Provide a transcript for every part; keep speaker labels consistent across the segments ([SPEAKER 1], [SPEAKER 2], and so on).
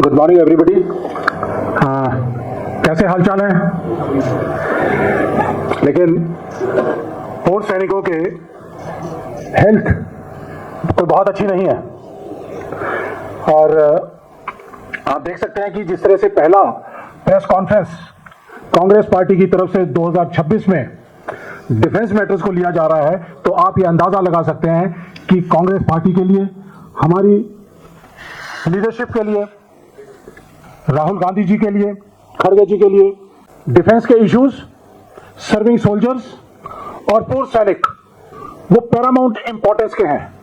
[SPEAKER 1] Good morning everybody. कैसे हालचाल है? लेकिन पूर्व सैनिकों के हेल्थ तो बहुत अच्छी नहीं है और आप देख सकते हैं कि जिस तरह से पहला प्रेस कॉन्फ्रेंस कांग्रेस पार्टी की तरफ से 2026 में डिफेंस मैटर्स को लिया जा रहा है, तो आप ये अंदाजा लगा सकते हैं कि कांग्रेस पार्टी के लिए, हमारी लीडरशिप के लिए, राहुल गांधी जी के लिए, खड़गे जी के लिए डिफेंस के इश्यूज, सर्विंग सोल्जर्स और पूर्व सैनिक वो पैरामाउंट इंपॉर्टेंस के हैं,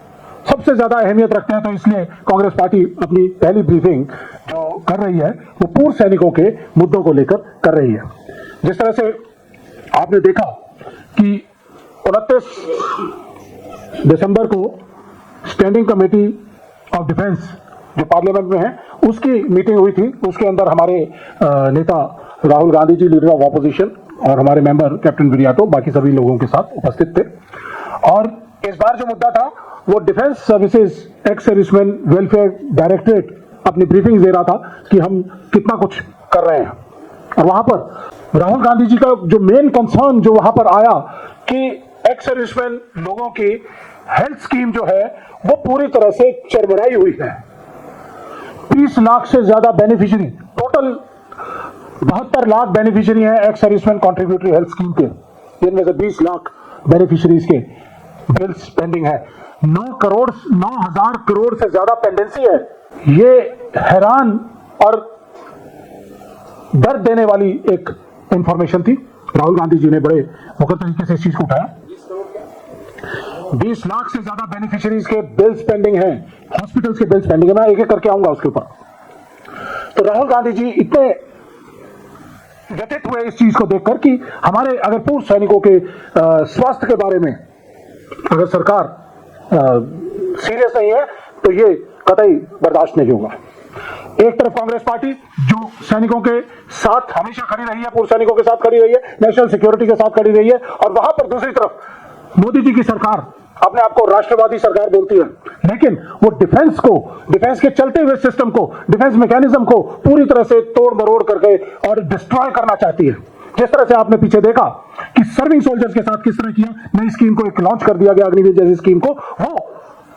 [SPEAKER 1] सबसे ज्यादा अहमियत रखते हैं। तो इसलिए कांग्रेस पार्टी अपनी पहली ब्रीफिंग जो कर रही है वो पूर्व सैनिकों के मुद्दों को लेकर कर रही है। जिस तरह से आपने देखा कि 29 दिसंबर को स्टैंडिंग कमेटी ऑफ डिफेंस जो पार्लियामेंट में है उसकी मीटिंग हुई थी। उसके अंदर हमारे नेता Rahul Gandhi ji, leader of opposition, और हमारे मेंबर कैप्टन बिरियाटो, बाकी सभी लोगों के साथ उपस्थित थे। और इस बार जो मुद्दा था वो defence services ex serviceman welfare directorate अपनी ब्रीफिंग दे रहा था कि हम कितना कुछ कर रहे हैं। और वहां पर राहुल गांधी जी का जो मेन कंसर्न जो वहां पर आया कि एक्स सर्विसमैन लोगों की हेल्थ स्कीम जो है वो पूरी तरह से चरमराई हुई है। 30 लाख से ज्यादा बेनिफिशियरी, टोटल 72 लाख बेनिफिशियरी हैं x serviceman contributory health scheme के, जिनमें से 20 लाख बेनिफिशियरीज के बिल्स पेंडिंग है। 9,000 करोड़ से ज्यादा पेंडेंसी है। ये हैरान और दर्द देने वाली एक इंफॉर्मेशन थी। राहुल गांधी जी ने बड़े मुखर तरीके से इस चीज को उठाया। 20 लाख से ज्यादा बेनिफिशियरीज के बिल्स पेंडिंग हैं, हॉस्पिटल्स के बिल्स पेंडिंग है। मैं एक एक करके आऊंगा उसके ऊपर। तो राहुल गांधी जी इतने व्यथित हुए इस चीज को देखकर कि हमारे अगर पूर्व सैनिकों के स्वास्थ्य के बारे में अगर सरकार सीरियस नहीं है तो ये कतई बर्दाश्त नहीं होगा। एक तरफ कांग्रेस पार्टी जो सैनिकों के साथ हमेशा खड़ी रही है, पूर्व सैनिकों के साथ खड़ी रही है, नेशनल सिक्योरिटी के साथ खड़ी रही है, और वहां पर दूसरी तरफ मोदी जी की सरकार अपने आप को राष्ट्रवादी सरकार बोलती है, लेकिन वो डिफेंस को, डिफेंस के चलते हुए सिस्टम को, डिफेंस मैकेनिज्म को पूरी तरह से तोड़ मरोड़ करके और डिस्ट्रॉय करना चाहती है। जिस तरह से आपने पीछे देखा कि सर्विंग सोल्जर्स के साथ किस तरह किया, नई स्कीम को एक लॉन्च कर दिया गया, अग्निवीर जैसी स्कीम को, वो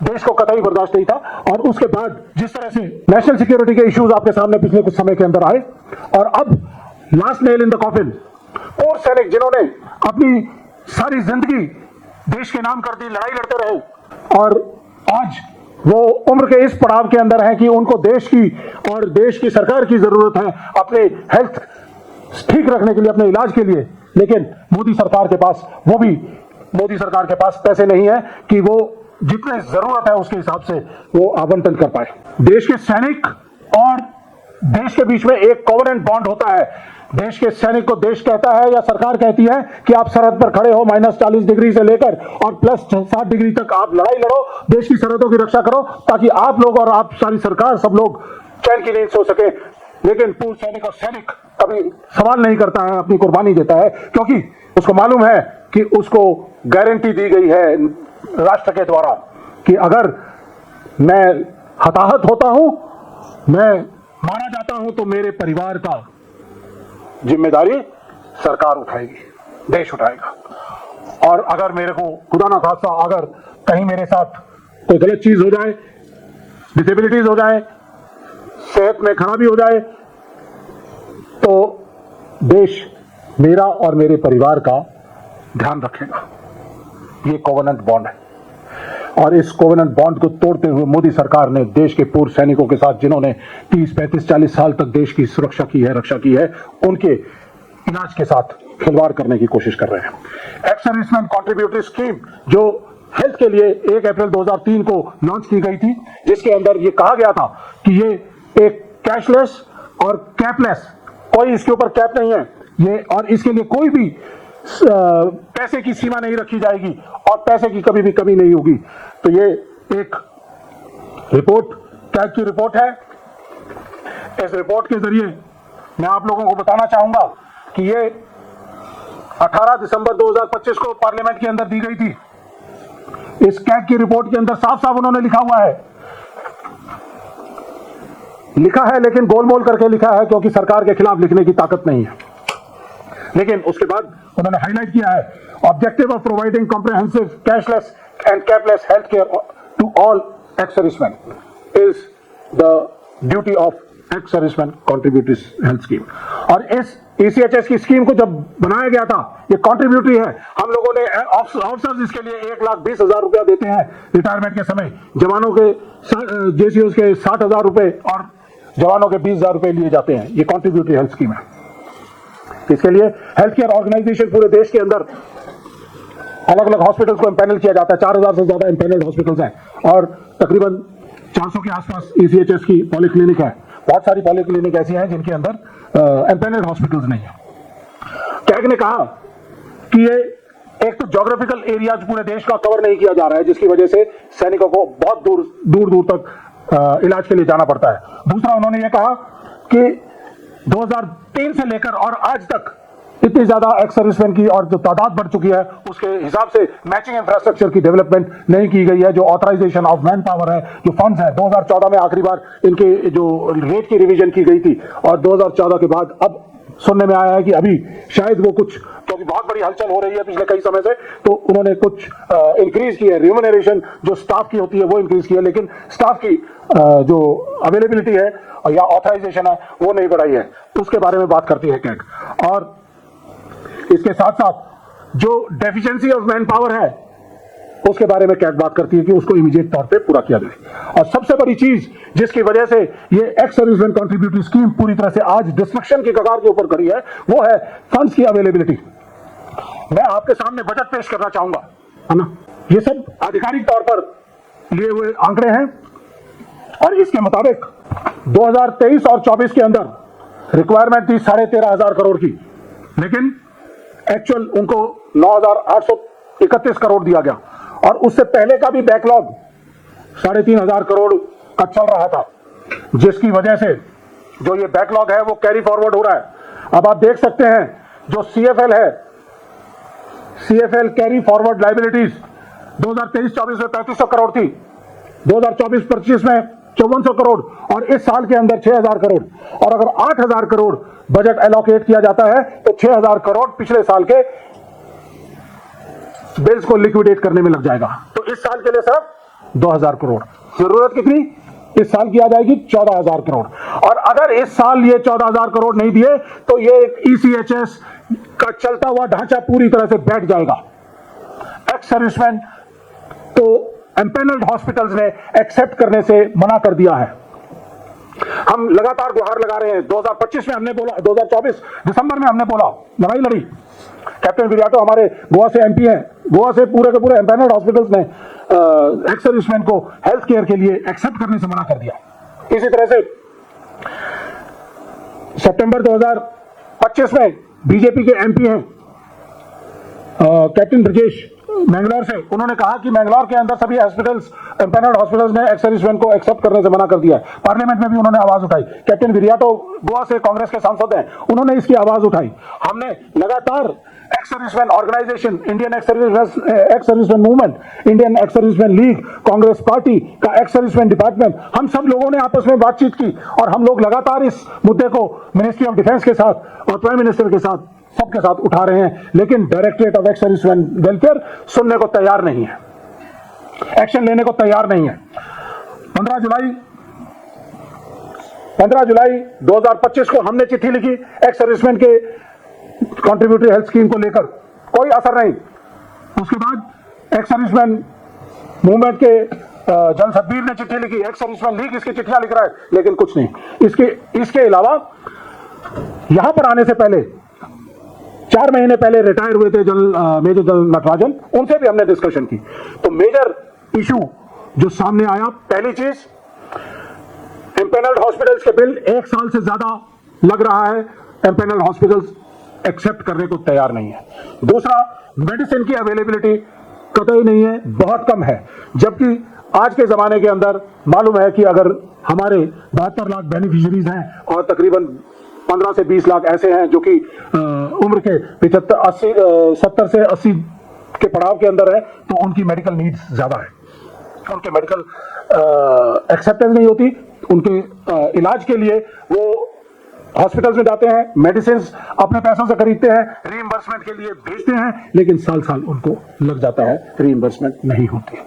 [SPEAKER 1] देश को कतई बर्दाश्त नहीं था। और उसके बाद जिस तरह से नेशनल सिक्योरिटी के इश्यूज आपके सामने पिछले कुछ समय के अंदर आए, और अब last nail in the coffin, पूर्व सैनिक जिन्होंने अपनी सारी जिंदगी देश के नाम कर दी, लड़ाई लड़ते रहे, और आज वो उम्र के इस पड़ाव के अंदर है कि उनको देश की और देश की सरकार की जरूरत है अपने हेल्थ ठीक रखने के लिए, अपने इलाज के लिए, लेकिन मोदी सरकार के पास, वो भी मोदी सरकार के पास पैसे नहीं है कि वो जितने जरूरत है उसके हिसाब से वो आवंटन कर पाए। देश के सैनिक और देश के बीच में एक कोवेनेंट बॉन्ड होता है। देश के सैनिक को देश कहता है या सरकार कहती है कि आप सरहद पर खड़े हो, -40 डिग्री से लेकर और +60 डिग्री तक आप लड़ाई लड़ो, देश की सरहदों की रक्षा करो, ताकि आप लोग और आप सारी सरकार, सब लोग चैन की नींद सो सके। लेकिन पूर्व सैनिक और सैनिक कभी सवाल नहीं करता है, अपनी कुर्बानी देता है, क्योंकि उसको मालूम है कि उसको गारंटी दी गई है राष्ट्र के द्वारा कि अगर मैं हताहत होता हूं, मैं मारा जाता हूं, तो मेरे परिवार का जिम्मेदारी सरकार उठाएगी, देश उठाएगा। और अगर मेरे को खुदा ना खास्ता अगर कहीं मेरे साथ कोई गलत चीज हो जाए, डिसेबिलिटीज हो जाए, सेहत में खराबी हो जाए, तो देश मेरा और मेरे परिवार का ध्यान रखेगा। ये कोवेनेंट बॉन्ड है, और इस कोवेनेंट बॉन्ड को तोड़ते हुए मोदी सरकार ने देश के पूर्व सैनिकों के साथ, जिन्होंने 30, 35, 40 साल तक देश की सुरक्षा की है, रक्षा की है, उनके इलाज के साथ खिलवाड़ करने की कोशिश कर रहे हैं। एक्स सर्विसमैन कॉन्ट्रीब्यूटरी स्कीम जो हेल्थ के लिए 1 अप्रैल 2003 को लॉन्च की गई थी, जिसके अंदर ये कहा गया था कि ये एक कैशलेस और कैपलेस, कोई इसके ऊपर कैप नहीं है ये, और इसके लिए कोई भी पैसे की सीमा नहीं रखी जाएगी और पैसे की कभी भी कमी नहीं होगी। तो ये एक रिपोर्ट, कैग की रिपोर्ट है। इस रिपोर्ट के जरिए मैं आप लोगों को बताना चाहूंगा कि ये 18 दिसंबर 2025 को पार्लियामेंट के अंदर दी गई थी। इस कैग की रिपोर्ट के अंदर साफ साफ उन्होंने लिखा हुआ है लिखा है लेकिन गोलमोल करके लिखा है, क्योंकि सरकार के खिलाफ लिखने की ताकत नहीं है। लेकिन उसके बाद उन्होंने हाईलाइट किया है, objective of providing comprehensive cashless and capless health care to all ex serviceman is the duty of ex serviceman contributory health scheme. और इस ECHS की स्कीम को जब बनाया गया था, ये कॉन्ट्रीब्यूटरी है। हम लोगों ने ऑफिसर्स इसके लिए 1,20,000 रुपया देते हैं रिटायरमेंट के समय, जवानों के JCOs के 60,000 रुपए और जवानों के 20,000 रुपए लिए जाते हैं। ये कॉन्ट्रीब्यूटरी हेल्थ स्कीम है। इसके लिए हेल्थ केयर ऑर्गेनाइजेशन पूरे देश के अंदर अलग अलग हॉस्पिटल्स को एम्पैनल किया जाता है। 4,000 से ज्यादा एम्पैनल्ड हॉस्पिटल्स हैं और तकरीबन 400 के आसपास ECHS की पॉलीक्लिनिक है। बहुत सारी पॉलीक्लिनिक ऐसी हैं जिनके अंदर एम्पैनल्ड हॉस्पिटल्स नहीं है। कैग ने कहा कि ये एक तो ज्योग्राफिकल एरिया पूरे देश का कवर नहीं किया जा रहा है, जिसकी वजह से सैनिकों को बहुत दूर तक इलाज के लिए जाना पड़ता है। दूसरा, उन्होंने ये कहा कि 2003 से लेकर और आज तक इतनी ज्यादा एक्स सर्विसमैन की और जो तादाद बढ़ चुकी है, उसके हिसाब से मैचिंग इंफ्रास्ट्रक्चर की डेवलपमेंट नहीं की गई है। जो ऑथराइजेशन ऑफ मैन पावर है, जो फंड्स है, 2014 में आखिरी बार इनके जो रेट की रिवीजन की गई थी और 2014 के बाद अब सुनने में आया है कि अभी शायद वो कुछ, क्योंकि बहुत बड़ी हलचल हो रही है पिछले कई समय से, तो उन्होंने कुछ इंक्रीज की है। रिम्यूनरेशन जो स्टाफ की होती है वो इंक्रीज की है, लेकिन स्टाफ की जो अवेलेबिलिटी है या ऑथराइजेशन है वो नहीं बढ़ाई है। उसके बारे में बात करती है कैग। और इसके साथ साथ जो डेफिशिएंसी ऑफ मैन पावर है उसके बारे में कैग बात करती है कि उसको इमीडिएट तौर पे पूरा किया जाए। और सबसे बड़ी चीज जिसकी वजह से ये एक्स सर्विसमैन कॉन्ट्रीब्यूटरी स्कीम पूरी तरह से आज डिस्ट्रक्शन की कगार के ऊपर खड़ी है, वो है फंड्स की अवेलेबिलिटी। मैं आपके सामने बजट पेश करना चाहूंगा, है ना। ये सब आधिकारिक तौर पर लिए हुए आंकड़े हैं और इसके मुताबिक 2023 और 24 के अंदर रिक्वायरमेंट थी 13,500 करोड़ की, लेकिन एक्चुअल उनको 9,831 करोड़ दिया गया। और उससे पहले का भी बैकलॉग 3,500 करोड़ का चल रहा था, जिसकी वजह से जो ये बैकलॉग है वो कैरी फॉरवर्ड हो रहा है। अब आप देख सकते हैं जो CFL है, CFL कैरी फॉरवर्ड लाइबिलिटीज 2023-24 में 3,500 करोड़ थी, 2024-25 में 5,400 करोड़ और इस साल के अंदर 6,000 करोड़। और अगर 8,000 करोड़ बजट एलोकेट किया जाता है तो 6,000 करोड़ पिछले साल के बिल्स को लिक्विडेट करने में लग जाएगा। तो इस साल के लिए सिर्फ 2,000 करोड़। जरूरत कितनी इस साल की आ जाएगी? 14,000 करोड़। और अगर इस साल ये 14,000 करोड़ नहीं दिए तो ये ECHS का चलता हुआ ढांचा पूरी तरह से बैठ जाएगा। एक्स सर्विसमैन तो एम्पैनल्ड हॉस्पिटल्स ने एक्सेप्ट करने से मना कर दिया है। हम लगातार गुहार लगा रहे हैं। 2025 में हमने बोला, 2024 दिसंबर में हमने बोला, लड़ाई लड़ी। कैप्टन विराटो हमारे गोवा से MP हैं, गोवा से पूरे के पूरे एम्पैनल्ड हॉस्पिटल्स ने एक्स सर्विसमैन को हेल्थ केयर के लिए एक्सेप्ट करने से मना कर दिया। इसी तरह से सितंबर 2025 में बीजेपी के MP हैं कैप्टन ब्रजेश मैंगलोर से, उन्होंने कहा कि मैंगलोर के अंदर सभी हॉस्पिटल्स, एम्पैनल्ड हॉस्पिटल्स ने एक्स सर्विसमैन को एक्सेप्ट करने से मना कर दिया है। पार्लियामेंट में भी उन्होंने आवाज उठाई। कैप्टन विराटो गोवा से कांग्रेस के सांसद हैं, उन्होंने इसकी आवाज उठाई। हमने लगातार ex serviceman organisation, Indian ex serviceman movement, Indian ex serviceman league, Congress party का एक्स सर्विसमैन डिपार्टमेंट, हम सब लोगों ने आपस में बातचीत की और हम लोग लगातार इस मुद्दे को मिनिस्ट्री ऑफ डिफेंस के साथ और प्राइम मिनिस्टर के साथ सबके साथ उठा रहे हैं। लेकिन directorate of ex serviceman welfare सुनने को तैयार नहीं है, एक्शन लेने को तैयार नहीं है। 15 जुलाई 2025 को हमने चिट्ठी लिखी एक्स सर्विसमैन के कॉन्ट्रीब्यूटरी हेल्थ स्कीम को लेकर, कोई असर नहीं। उसके बाद एक्स सर्विसमैन मूवमेंट के जन सतबीर ने चिट्ठी लिखी, एक्स सर्विसमैन लीग इसकी चिट्ठियां लिख रहा है, लेकिन कुछ नहीं। इसके अलावा यहां पर आने से पहले 4 महीने पहले रिटायर हुए थे मेजर जनरल नटराजन, उनसे भी हमने डिस्कशन की। तो मेजर इशू जो सामने आया, पहली चीज एम्पैनल्ड हॉस्पिटल्स के बिल 1 साल से ज्यादा लग रहा है, एम्पैनल्ड हॉस्पिटल्स एक्सेप्ट करने को तैयार नहीं है। दूसरा, मेडिसिन की अवेलेबिलिटी कतई नहीं है, बहुत कम है। जबकि आज के जमाने के अंदर मालूम है कि अगर हमारे 72 लाख बेनिफिशियरीज हैं और तकरीबन 15 से 20 लाख ऐसे हैं जो कि उम्र के 70 से 80 के पड़ाव के अंदर है, तो उनकी मेडिकल नीड्स ज्यादा है, उनके मेडिकल एक्सेप्टेंस नहीं होती, उनके इलाज के लिए वो हॉस्पिटल्स में जाते हैं, मेडिसिन अपने पैसों से खरीदते हैं, रीइंबर्समेंट के लिए भेजते हैं, लेकिन साल साल उनको लग जाता है, रीइंबर्समेंट नहीं होती।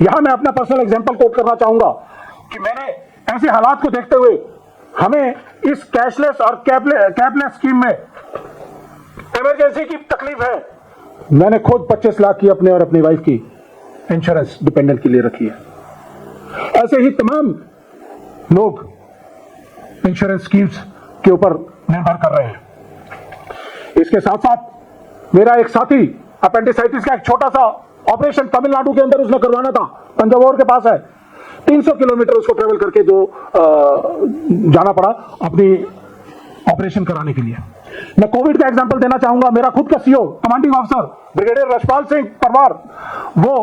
[SPEAKER 1] यहां मैं अपना पर्सनल एग्जांपल कोट करना चाहूंगा कि मैंने ऐसे हालात को देखते हुए हमें इस कैशलेस और कैपलेस स्कीम में इमरजेंसी की तकलीफ है, मैंने खुद 25 लाख की अपने और अपनी वाइफ की इंश्योरेंस डिपेंडेंट के लिए रखी है। ऐसे ही तमाम लोग इंश्योरेंस स्कीम्स के ऊपर निर्भर कर रहे हैं। इसके साथ साथ मेरा एक साथी अपेंडिसाइटिस का एक छोटा सा ऑपरेशन तमिलनाडु के अंदर उसने करवाना था, तंजावुर के पास है, 300 किलोमीटर उसको ट्रेवल करके जो जाना पड़ा अपनी ऑपरेशन कराने के लिए। मैं कोविड का एग्जांपल देना चाहूंगा। मेरा खुद का CO commanding officer brigadier Rashpal Singh परवार, वो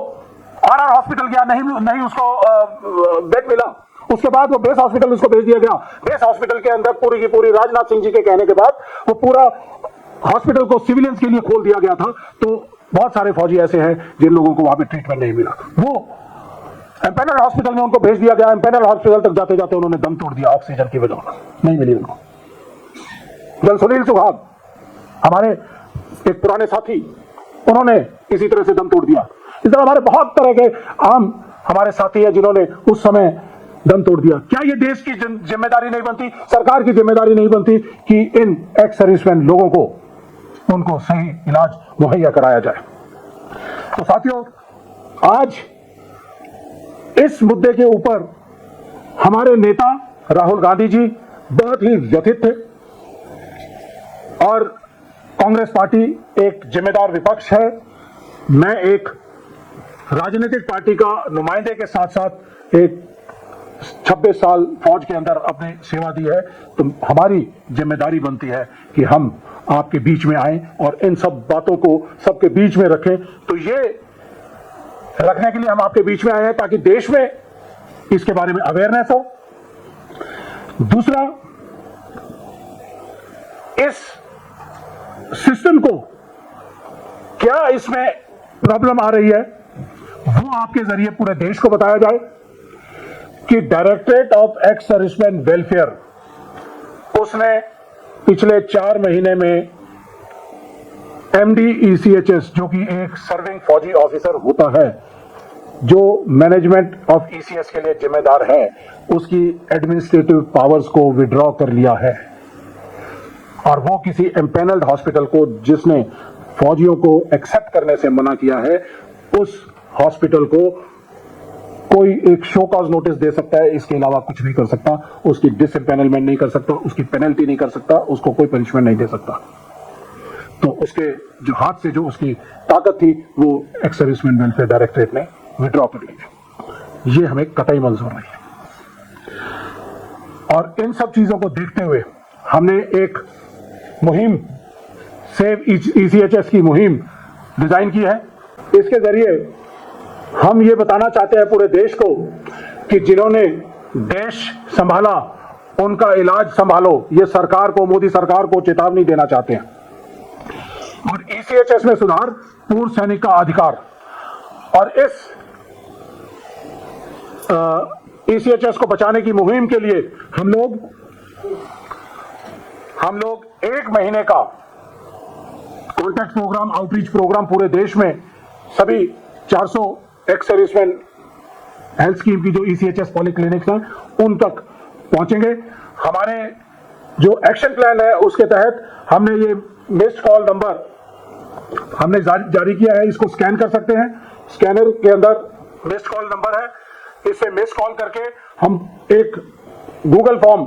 [SPEAKER 1] आरआर हॉस्पिटल गया, नहीं उसको बेड मिला। उसके बाद वो बेस हॉस्पिटल उसको भेज दिया गया। बेस हॉस्पिटल के अंदर पूरी की पूरी राजनाथ सिंह जी के कहने के बाद वो पूरा हॉस्पिटल को सिविलियंस के लिए खोल दिया गया था। तो बहुत सारे फौजी ऐसे हैं जिन लोगों को वहां पे ट्रीटमेंट नहीं मिला, वो एम्पेनल हॉस्पिटल में उनको भेज दिया गया। एम्पेनल हॉस्पिटल तक जाते जाते उन्होंने दम तोड़ दिया, ऑक्सीजन की वजह नहीं मिली उनको। जल सुनील सुहाग हमारे एक पुराने साथी, उन्होंने इसी तरह से दम तोड़ दिया। इस तरह हमारे बहुत तरह के आम हमारे साथी हैं जिन्होंने उस समय दम तोड़ दिया। क्या ये देश की जिम्मेदारी नहीं बनती, सरकार की जिम्मेदारी नहीं बनती कि इन एक्स सर्विसमैन लोगों को उनको सही इलाज मुहैया कराया जाए? तो साथियों, आज इस मुद्दे के ऊपर हमारे नेता राहुल गांधी जी बहुत ही व्यथित थे और कांग्रेस पार्टी एक जिम्मेदार विपक्ष है। मैं एक राजनीतिक पार्टी का नुमाइंदे के साथ साथ एक 26 साल फौज के अंदर अपनी सेवा दी है, तो हमारी जिम्मेदारी बनती है कि हम आपके बीच में आए और इन सब बातों को सबके बीच में रखें। तो ये रखने के लिए हम आपके बीच में आए हैं ताकि देश में इसके बारे में अवेयरनेस हो। दूसरा, इस सिस्टम को क्या इसमें प्रॉब्लम आ रही है वो आपके जरिए पूरे देश को बताया जाए कि directorate of ex serviceman welfare, उसने पिछले 4 महीने में MD-ECHS, जो कि एक सर्विंग फौजी ऑफिसर होता है जो मैनेजमेंट ऑफ ECS के लिए जिम्मेदार है, उसकी एडमिनिस्ट्रेटिव पावर्स को विड्रॉ कर लिया है और वो किसी एम्पेनल्ड हॉस्पिटल को, जिसने फौजियों को एक्सेप्ट करने से मना किया है, उस हॉस्पिटल को कोई एक शो कॉज नोटिस दे सकता है, इसके अलावा कुछ नहीं कर सकता। उसकी डिसएम्पेनलमेंट नहीं कर सकता, उसकी पेनल्टी नहीं कर सकता, उसको कोई पनिशमेंट नहीं दे सकता। तो उसके जो हाथ से जो उसकी ताकत थी वो एक्स सर्विसमैन वेलफेयर डायरेक्टरेट ने विड्रॉ कर ली। ये हमें कतई मंजूर नहीं है। और इन सब चीजों को देखते हुए हमने एक मुहिम, सेव ECHS की मुहिम डिजाइन की है। इसके जरिए हम ये बताना चाहते हैं पूरे देश को कि जिन्होंने देश संभाला उनका इलाज संभालो। ये सरकार को, मोदी सरकार को चेतावनी देना चाहते हैं। और ECHS में सुधार, पूर्व सैनिक का अधिकार, और इस ECHS को बचाने की मुहिम के लिए हम लोग 1 महीने का कॉन्टैक्ट प्रोग्राम, आउटरीच प्रोग्राम पूरे देश में सभी 400 एक्स सर्विसमैन हेल्थ स्कीम की जो ECHS पॉलीक्लिनिक्स हैं उन तक पहुंचेंगे। हमारे जो एक्शन प्लान है उसके तहत हमने ये मिस्ड कॉल नंबर हमने जारी किया है, इसको स्कैन कर सकते हैं। स्कैनर के अंदर मिस्ड कॉल नंबर है, इससे मिस्ड कॉल करके हम एक गूगल फॉर्म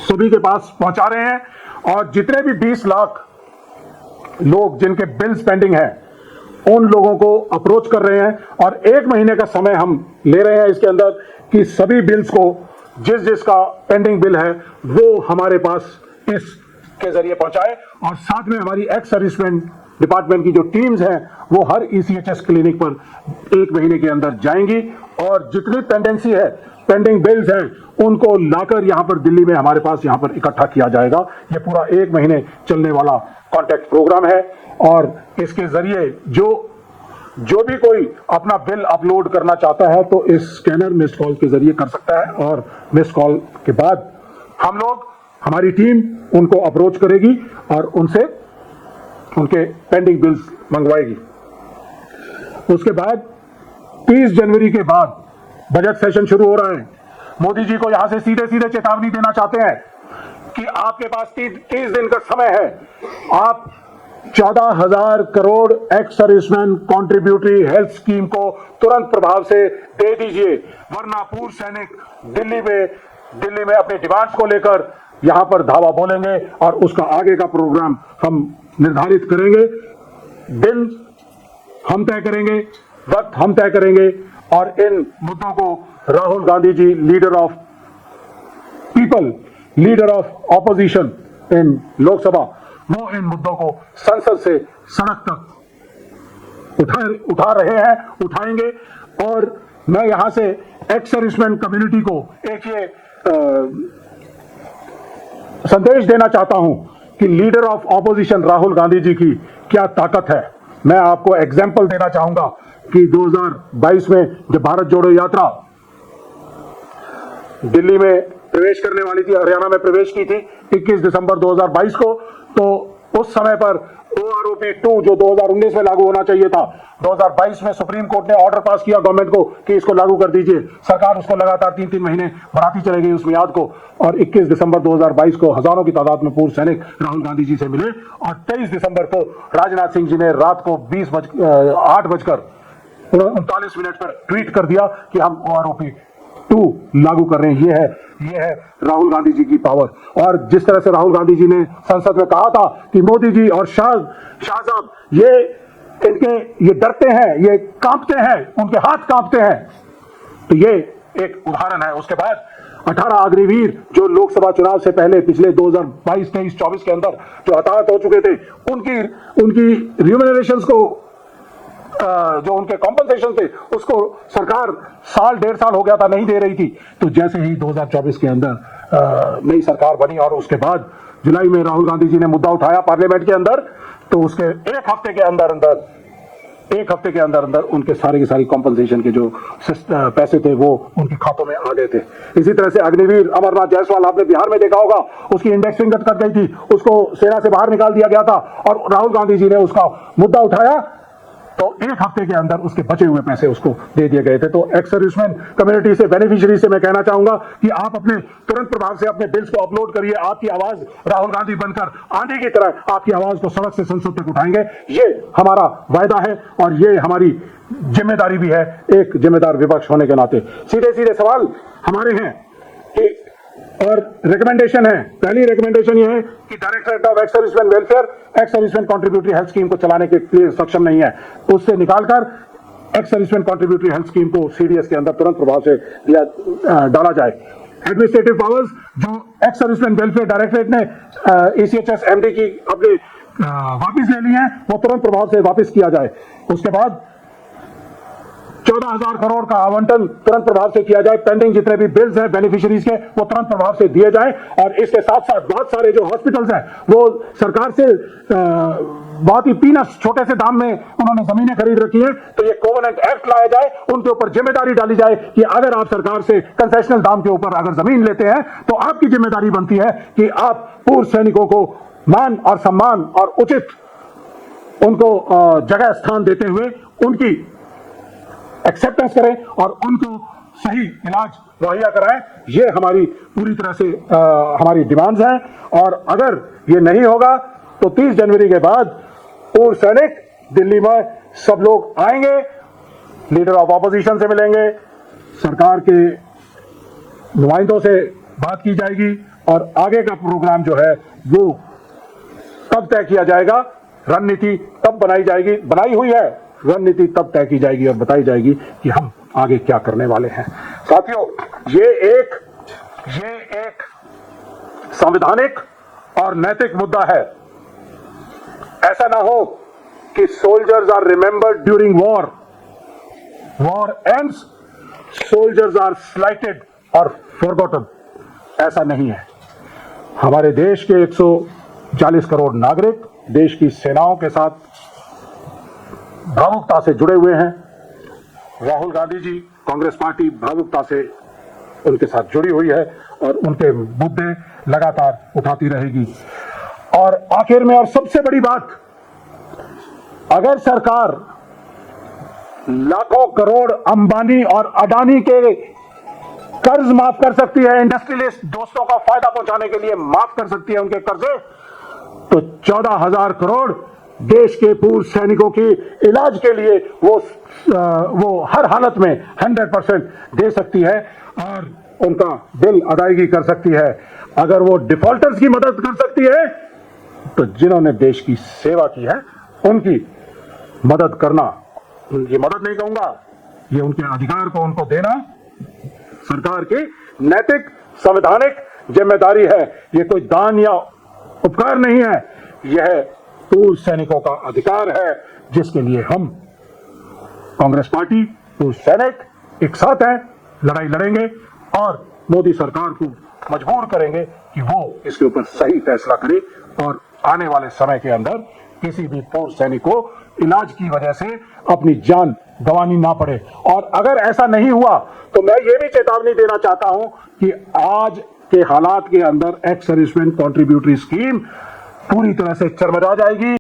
[SPEAKER 1] सभी के पास पहुंचा रहे हैं और जितने भी 20 लाख लोग जिनके बिल्स पेंडिंग हैं उन लोगों को अप्रोच कर रहे हैं और 1 महीने का समय हम ले रहे हैं इसके अंदर कि सभी बिल्स को, जिसका पेंडिंग बिल है वो हमारे पास इसके जरिए पहुंचाए। और साथ में हमारी एक्स सर्विसमैन डिपार्टमेंट की जो टीम्स हैं वो हर ECHS क्लिनिक पर 1 महीने के अंदर जाएंगी और जितनी पेंडेंसी है, पेंडिंग बिल्स हैं, उनको लाकर यहां पर दिल्ली में हमारे पास यहां पर इकट्ठा किया जाएगा। ये पूरा 1 महीने चलने वाला कॉन्टैक्ट प्रोग्राम है और इसके जरिए जो जो भी कोई अपना बिल अपलोड करना चाहता है तो इस स्कैनर मिस्ड कॉल के जरिए कर सकता है, और मिस्ड कॉल के बाद हम लोग, हमारी टीम उनको अप्रोच करेगी और उनसे उनके पेंडिंग बिल्स मंगवाएगी। उसके बाद 30 जनवरी के बाद बजट सेशन शुरू हो रहा है। मोदी जी को यहां से सीधे सीधे चेतावनी देना चाहते हैं कि आपके पास 30 दिन का समय है, आप 14,000 crore x serviceman contributory health scheme को तुरंत प्रभाव से दे दीजिए, वरना पूर्व सैनिक दिल्ली में अपने डिमांड्स को लेकर यहां पर धावा बोलेंगे और उसका आगे का प्रोग्राम हम निर्धारित करेंगे। दिन हम तय करेंगे, वक्त हम तय करेंगे, और इन मुद्दों को Rahul Gandhi ji, leader of people, leader of opposition in Lok Sabha, वो इन मुद्दों को संसद से सड़क तक उठा रहे हैं, उठाएंगे। और मैं यहां से एक्स सर्विसमैन कम्युनिटी को एक ये संदेश देना चाहता हूं कि leader of opposition Rahul Gandhi ji की क्या ताकत है। मैं आपको एग्जाम्पल देना चाहूंगा कि 2022 में जब भारत जोड़ो यात्रा दिल्ली में प्रवेश करने वाली थी, हरियाणा में प्रवेश की थी 21 दिसंबर 2022 को, तो उस समय पर OROP 2 जो 2019 में लागू होना चाहिए था, 2022 में सुप्रीम कोर्ट ने ऑर्डर पास किया गवर्नमेंट को कि इसको लागू कर दीजिए। सरकार उसको लगातार 3-3 महीने बढ़ाती चली गई उस मियाद को, और 21 दिसंबर 2022 को हजारों की तादाद में पूर्व सैनिक राहुल गांधी जी से मिले, और 23 दिसंबर को राजनाथ सिंह जी ने रात को 8:39 पर ट्वीट कर दिया कि हम OROP 2 लागू कर रहे हैं। ये है राहुल गांधी जी की पावर। और जिस तरह से राहुल गांधी जी ने संसद में कहा था कि मोदी जी और शाह साहब ये डरते हैं, ये कांपते हैं, उनके हाथ कांपते हैं, तो ये एक उदाहरण है। उसके बाद 18 अग्निवीर जो लोकसभा चुनाव से पहले पिछले 2022, 23, 24 के अंदर जो हताहत हो चुके थे, उनकी रिम्यूनरेशंस को, जो उनके कॉम्पनसेशन थे, उसको सरकार साल 1.5 साल हो गया था नहीं दे रही थी। तो जैसे ही 2024 के अंदर नई सरकार बनी और उसके बाद जुलाई में राहुल गांधी जी ने मुद्दा उठाया पार्लियामेंट के अंदर, तो उसके एक हफ्ते के अंदर उनके सारे के सारी कॉम्पनसेशन के जो पैसे थे वो उनके खातों में आ गए थे। इसी तरह से अग्निवीर अमरनाथ जायसवाल आपने बिहार में देखा होगा, उसकी इंडेक्सिंग कट गई थी, उसको सेना से बाहर निकाल दिया गया था, और राहुल गांधी जी ने उसका मुद्दा उठाया तो एक हफ्ते के अंदर उसके बचे हुए पैसे उसको दे दिए गए थे। तो एक्स सर्विसमैन कम्युनिटी से, बेनिफिशियरी से मैं कहना चाहूंगा कि आप अपने तुरंत प्रभाव से अपने बिल्स को अपलोड करिए। आपकी आवाज राहुल गांधी बनकर आंधी की तरह आपकी आवाज को सड़क से संसद तक उठाएंगे। ये हमारा वायदा है और ये हमारी जिम्मेदारी भी है, एक जिम्मेदार विपक्ष होने के नाते। सीधे सीधे सवाल हमारे हैं कि, और रिकमेंडेशन है, पहली रिकमेंडेशन ये है कि directorate of ex serviceman welfare x serviceman contributory health scheme को चलाने के लिए सक्षम नहीं है, उससे निकालकर x serviceman contributory health scheme को CDS के अंदर तुरंत प्रभाव से डाला जाए। एडमिनिस्ट्रेटिव पावर्स जो एक्स सर्विसमैन वेलफेयर डायरेक्टरेट ने ACHS MD की अपने वापिस ले ली है, वो तुरंत प्रभाव से वापिस किया जाए। उसके बाद 14,000 करोड़ का आवंटन तुरंत प्रभाव से किया जाए। पेंडिंग जितने भी बिल्स हैं बेनिफिशियरीज के, वो तुरंत प्रभाव से दिए जाएं। और इसके साथ साथ बहुत सारे जो हॉस्पिटल्स हैं वो सरकार से बहुत ही पीनस छोटे से दाम में उन्होंने जमीनें खरीद रखी हैं, तो ये कोवेनेंट एक्ट लाया जाए, उनके ऊपर जिम्मेदारी डाली जाए कि अगर आप सरकार से कंसेशनल दाम के ऊपर अगर जमीन लेते हैं तो आपकी जिम्मेदारी बनती है कि आप पूर्व सैनिकों को मान और सम्मान और उचित उनको जगह स्थान देते हुए उनकी एक्सेप्टेंस करें और उनको सही इलाज मुहैया कराएं। ये हमारी पूरी तरह से हमारी डिमांड्स हैं। और अगर ये नहीं होगा तो 30 जनवरी के बाद पूर्व सैनिक दिल्ली में सब लोग आएंगे, लीडर ऑफ ऑपोजिशन से मिलेंगे, सरकार के नुमाइंदों से बात की जाएगी और आगे का प्रोग्राम जो है वो तब तय किया जाएगा। रणनीति तब बनाई जाएगी, बनाई हुई है, रणनीति तब तय की जाएगी और बताई जाएगी कि हम आगे क्या करने वाले हैं। साथियों, ये एक संवैधानिक और नैतिक मुद्दा है। ऐसा ना हो कि soldiers are remembered during war, war ends, soldiers are slighted और फॉरगॉटन। ऐसा नहीं है। हमारे देश के 140 करोड़ नागरिक देश की सेनाओं के साथ भावुकता से जुड़े हुए हैं। राहुल गांधी जी, कांग्रेस पार्टी भावुकता से उनके साथ जुड़ी हुई है और उनके मुद्दे लगातार उठाती रहेगी। और आखिर में और सबसे बड़ी बात, अगर सरकार लाखों करोड़ अंबानी और अडानी के कर्ज माफ कर सकती है, इंडस्ट्रियलिस्ट दोस्तों का फायदा पहुंचाने के लिए माफ कर सकती है उनके कर्जे, तो 14,000 करोड़ देश के पूर्व सैनिकों की इलाज के लिए वो हर हालत में 100% दे सकती है और उनका बिल अदायगी कर सकती है। अगर वो डिफॉल्टर्स की मदद कर सकती है, तो जिन्होंने देश की सेवा की है उनकी मदद करना, ये मदद नहीं कहूंगा, ये उनके अधिकार को उनको देना सरकार की नैतिक संवैधानिक जिम्मेदारी है। ये कोई दान या उपकार नहीं है, यह पूर्व सैनिकों का अधिकार है, जिसके लिए हम कांग्रेस पार्टी, पूर्व सैनिक एक साथ हैं, लड़ाई लड़ेंगे और मोदी सरकार को मजबूर करेंगे कि वो इसके ऊपर सही फैसला करे और आने वाले समय के अंदर किसी भी पूर्व सैनिक को इलाज की वजह से अपनी जान गंवानी ना पड़े। और अगर ऐसा नहीं हुआ तो मैं ये भी चेतावनी देना चाहता हूं कि आज के हालात के अंदर एक्स सर्विसमैन कंट्रीब्यूटरी स्कीम पूरी तरह से चरमरा जाएगी।